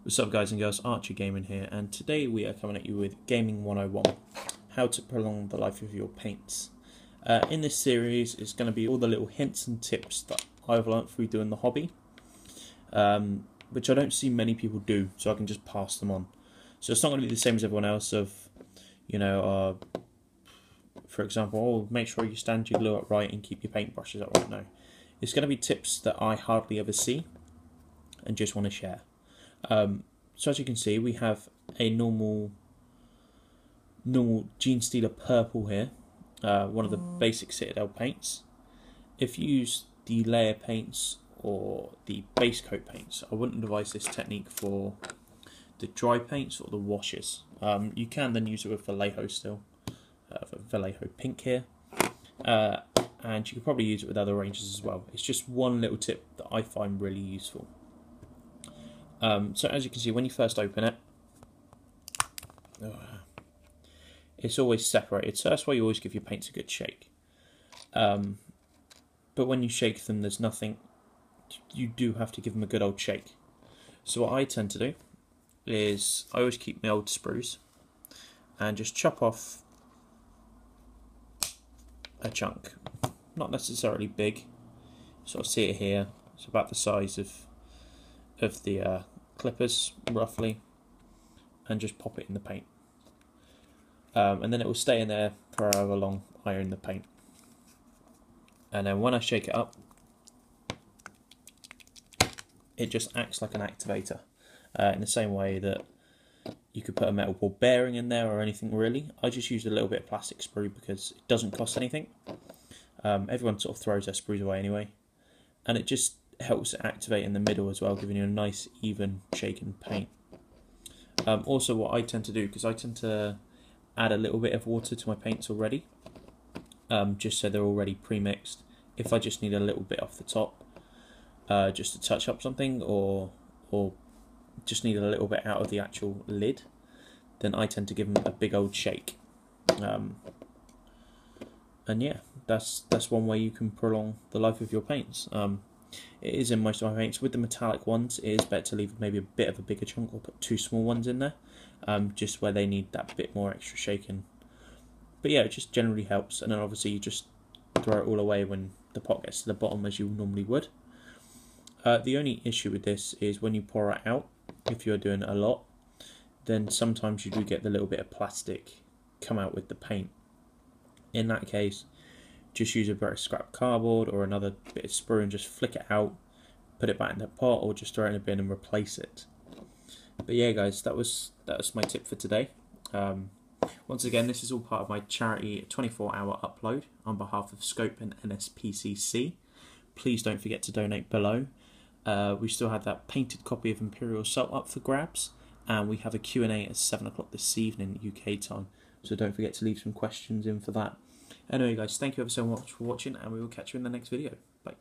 What's up guys and girls, Archer Gaming here, and today we are coming at you with Gaming 101, how to prolong the life of your paints. In this series it's going to be all the little hints and tips that I've learnt through doing the hobby, which I don't see many people do, so I can just pass them on. So it's not going to be the same as everyone else of, for example, make sure you stand your glue up right and keep your paintbrushes up right. No, it's going to be tips that I hardly ever see and just want to share. So as you can see, we have a normal Gene Stealer purple here, one of the basic Citadel paints. If you use the layer paints or the base coat paints, I wouldn't advise this technique for the dry paints or the washes. You can then use it with Vallejo still, for Vallejo pink here, and you can probably use it with other ranges as well. It's just one little tip that I find really useful. So as you can see, when you first open it, it's always separated, so that's why you always give your paints a good shake. But when you shake them, there's nothing, you do have to give them a good old shake. So what I tend to do is I always keep my old sprues and just chop off a chunk, not necessarily big, sort of see it here, it's about the size of the clippers roughly, and just pop it in the paint, and then it will stay in there for however long I own the paint. And then when I shake it up, it just acts like an activator, in the same way that you could put a metal ball bearing in there or anything really. I just use a little bit of plastic sprue because it doesn't cost anything. Everyone sort of throws their sprues away anyway, and it just helps it activate in the middle as well, giving you a nice even shaken paint. Also what I tend to do, because I tend to add a little bit of water to my paints already, just so they're already pre-mixed. If I just need a little bit off the top, just to touch up something, or just need a little bit out of the actual lid, then I tend to give them a big old shake. And yeah, that's one way you can prolong the life of your paints. It is in most of my paints. With the metallic ones, it is better to leave maybe a bit of a bigger chunk or put two small ones in there, just where they need that bit more extra shaking. But yeah, it just generally helps, and then obviously you just throw it all away when the pot gets to the bottom, as you normally would. The only issue with this is when you pour it out, if you're doing it a lot, then sometimes you do get the little bit of plastic come out with the paint. In that case, just use a bit of scrap cardboard or another bit of sprue and just flick it out, put it back in the pot, or just throw it in a bin and replace it. But yeah guys, that was my tip for today. Once again, this is all part of my charity 24-hour upload on behalf of Scope and NSPCC. Please don't forget to donate below. We still have that painted copy of Imperial Salt up for grabs, and we have a Q&A at 7 o'clock this evening UK time, so don't forget to leave some questions in for that. Anyway guys, thank you ever so much for watching, and we will catch you in the next video. Bye.